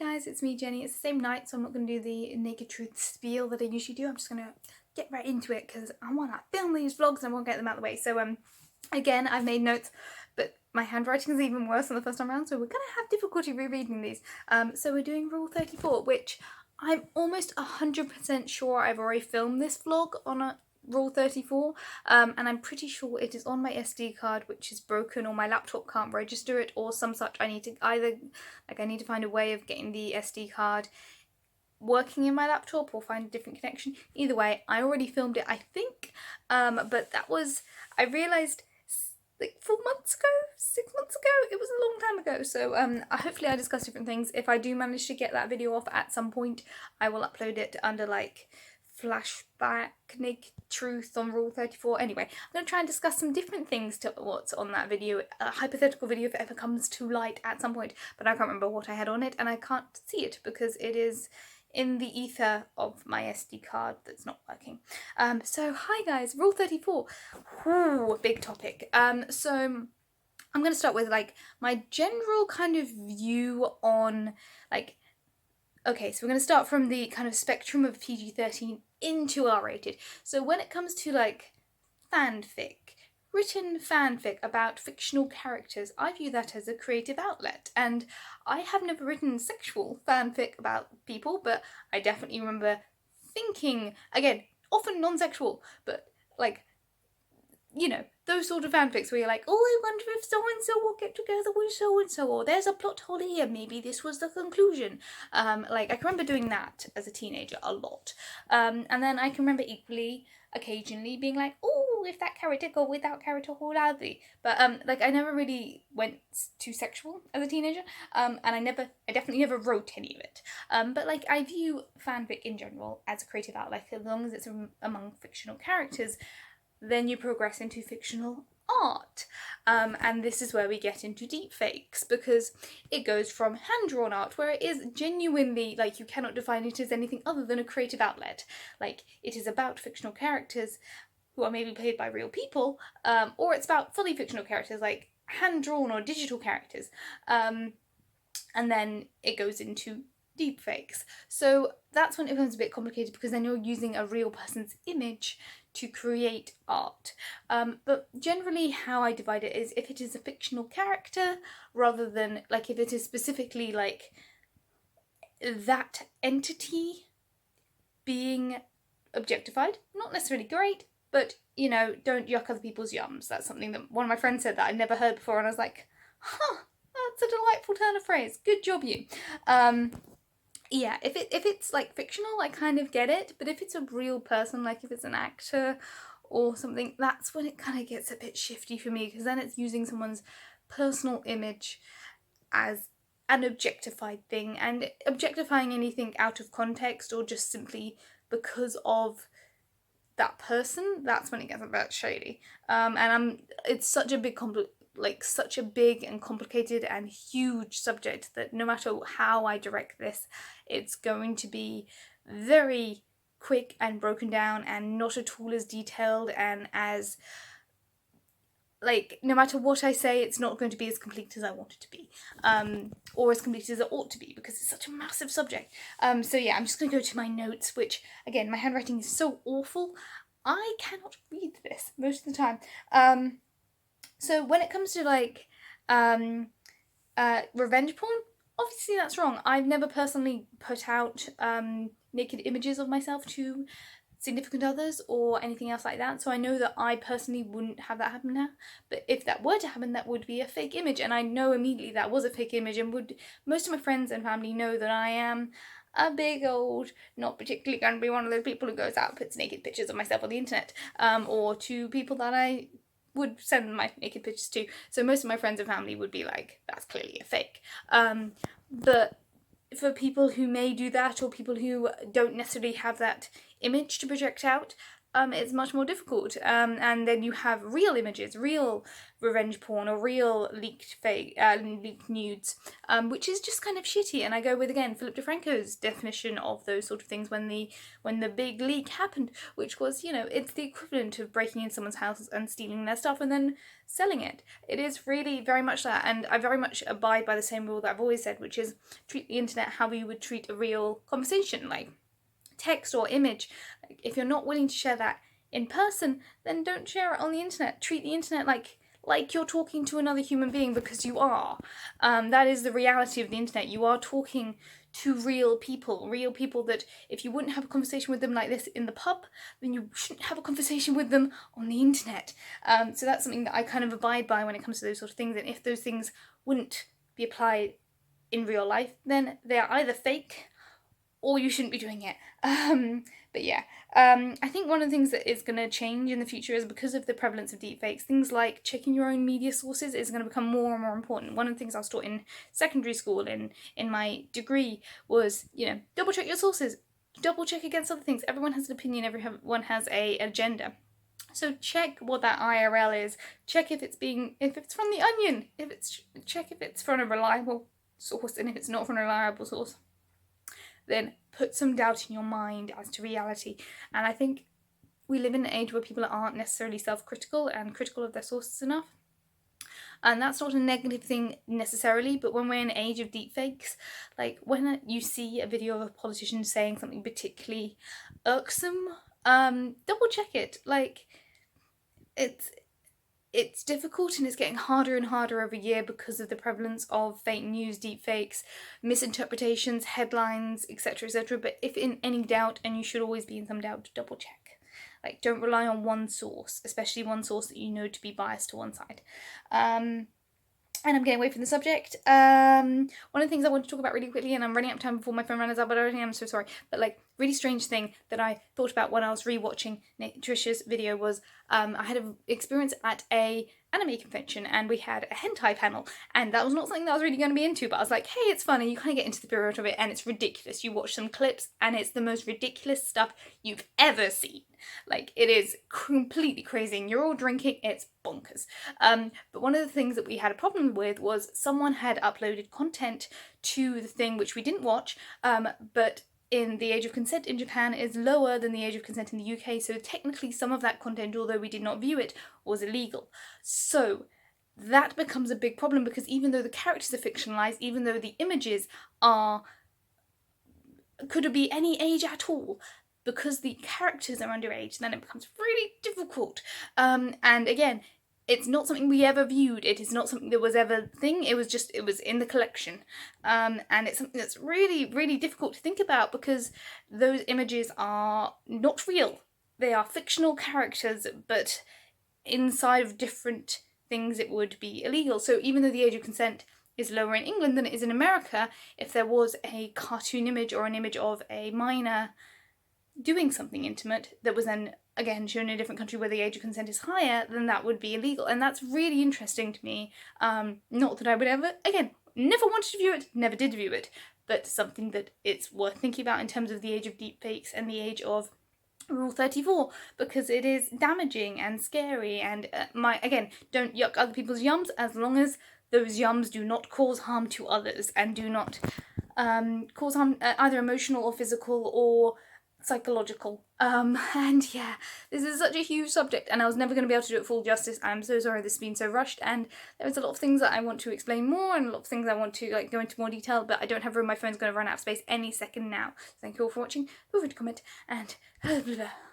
guys, it's me Jenny. It's the same night, so I'm not going to do the naked truth spiel that I usually do. I'm just going to get right into it because I want to film these vlogs and I want to get them out of the way. So again, I've made notes, but my handwriting is even worse than the first time around, so we're going to have difficulty rereading these. So we're doing Rule 34, which I'm almost 100% sure I've already filmed this vlog on a Rule 34, and I'm pretty sure it is on my SD card, which is broken, or my laptop can't register it or some such. I need to either, I need to find a way of getting the SD card working in my laptop or find a different connection. Either way, I already filmed it, I think, but that was, I realised like 4 months ago, 6 months ago, it was a long time ago. So hopefully I discuss different things. If I do manage to get that video off at some point, I will upload it under like flashback naked truth on Rule 34. Anyway, I'm going to try and discuss some different things to what's on that video, a hypothetical video if it ever comes to light at some point, but I can't remember what I had on it and I can't see it because it is in the ether of my SD card that's not working. So hi guys, Rule 34. Ooh, big topic. So I'm going to start with like my general kind of view on like, okay, so we're going to start from the kind of spectrum of PG-13 into R-rated. So when it comes to like fanfic, written fanfic about fictional characters, I view that as a creative outlet. And I have never written sexual fanfic about people, but I definitely remember thinking, again, often non-sexual, but like, you know, those sort of fanfics where you're like, oh, I wonder if so-and-so will get together with so-and-so, or there's a plot hole here, maybe this was the conclusion. Like, I can remember doing that as a teenager a lot. And then I can remember equally, occasionally being like, oh, if that character got with that character, how loudly. But, like, I never really went too sexual as a teenager, and I definitely never wrote any of it. But, like, I view fanfic in general as a creative outlet, as long as it's among fictional characters. Then you progress into fictional art. And this is where we get into deepfakes, because it goes from hand-drawn art, where it is genuinely, like, you cannot define it as anything other than a creative outlet. Like, it is about fictional characters who are maybe played by real people, or it's about fully fictional characters, like hand-drawn or digital characters. And then it goes into deepfakes. So that's when it becomes a bit complicated, because then you're using a real person's image to create art. But generally how I divide it is if it is a fictional character, rather than like if it is specifically like that entity being objectified. Not necessarily great, but you know, don't yuck other people's yums. That's something that one of my friends said that I'd never heard before, and I was like, huh, that's a delightful turn of phrase. Good job, you. Yeah, if it's like fictional, I kind of get it, but if it's a real person, like if it's an actor or something, that's when it kind of gets a bit shifty for me, because then it's using someone's personal image as an objectified thing, and objectifying anything out of context or just simply because of that person, that's when it gets a bit shady. And it's such a big such a big and complicated and huge subject that no matter how I direct this, it's going to be very quick and broken down and not at all as detailed, and as like, no matter what I say, it's not going to be as complete as I want it to be, or as complete as it ought to be, because it's such a massive subject. So yeah, I'm just going to go to my notes, which again, my handwriting is so awful, I cannot read this most of the time. So when it comes to like revenge porn, obviously that's wrong. I've never personally put out naked images of myself to significant others or anything else like that, so I know that I personally wouldn't have that happen now. But if that were to happen, that would be a fake image, and I know immediately that was a fake image, and most of my friends and family know that I am a big old, not particularly going to be one of those people who goes out and puts naked pictures of myself on the internet, or to people that I would send my naked pictures to. So most of my friends and family would be like, that's clearly a fake. But for people who may do that, or people who don't necessarily have that image to project out, it's much more difficult. And then you have real images, real revenge porn, or real leaked leaked nudes, which is just kind of shitty. And I go with, again, Philip DeFranco's definition of those sort of things when the big leak happened, which was, you know, it's the equivalent of breaking into someone's house and stealing their stuff and then selling it. It is really very much that, and I very much abide by the same rule that I've always said, which is treat the internet how you would treat a real conversation, like text or image. If you're not willing to share that in person, then don't share it on the internet. Treat the internet like you're talking to another human being, because you are. That is the reality of the internet. You are talking to real people that if you wouldn't have a conversation with them like this in the pub, then you shouldn't have a conversation with them on the internet. So that's something that I kind of abide by when it comes to those sort of things. And if those things wouldn't be applied in real life, then they're either fake or you shouldn't be doing it. But yeah, I think one of the things that is going to change in the future is, because of the prevalence of deepfakes, things like checking your own media sources is going to become more and more important. One of the things I was taught in secondary school in my degree was, you know, double check your sources, double check against other things. Everyone has an opinion, everyone has an agenda. So check what that IRL is. Check if it's from The Onion, check if it's from a reliable source, and if it's not from a reliable source, then put some doubt in your mind as to reality. And I think we live in an age where people aren't necessarily self-critical and critical of their sources enough. And that's not a negative thing necessarily, but when we're in an age of deepfakes, like when you see a video of a politician saying something particularly irksome, double check it. Like, it's difficult, and it's getting harder and harder every year because of the prevalence of fake news, deepfakes, misinterpretations, headlines, etc., etc. But if in any doubt, and you should always be in some doubt, double check. Like, don't rely on one source, especially one source that you know to be biased to one side. And I'm getting away from the subject. One of the things I want to talk about really quickly, and I'm running out of time before my phone runs out, but I'm so sorry. But like, really strange thing that I thought about when I was rewatching Trisha's video was, I had an experience at a anime convention, and we had a hentai panel, and that was not something that I was really going to be into, but I was like, hey, it's funny, you kind of get into the spirit of it, and it's ridiculous. You watch some clips, and it's the most ridiculous stuff you've ever seen. Like, it is completely crazy, and you're all drinking, it's bonkers. But one of the things that we had a problem with was someone had uploaded content to the thing which we didn't watch, but in the age of consent in Japan is lower than the age of consent in the UK, so technically some of that content, although we did not view it, was illegal. So that becomes a big problem, because even though the characters are fictionalized, even though the images could be any age at all, because the characters are underage, then it becomes really difficult. And again, it's not something we ever viewed. It is not something that was ever a thing. It was in the collection. And it's something that's really, really difficult to think about, because those images are not real. They are fictional characters, but inside of different things it would be illegal. So even though the age of consent is lower in England than it is in America, if there was a cartoon image or an image of a minor doing something intimate that was then again shown in a different country where the age of consent is higher, then that would be illegal. And that's really interesting to me. Not that I would ever, again, never wanted to view it, never did view it, but something that it's worth thinking about in terms of the age of deepfakes and the age of Rule 34, because it is damaging and scary. And again, don't yuck other people's yums, as long as those yums do not cause harm to others and do not cause harm, either emotional or physical or psychological. And yeah, this is such a huge subject, and I was never going to be able to do it full justice. I'm so sorry this has been so rushed, and there's a lot of things that I want to explain more, and a lot of things I want to go into more detail, but I don't have room. My phone's going to run out of space any second now. Thank you all for watching. Feel free to comment, and blah, blah, blah.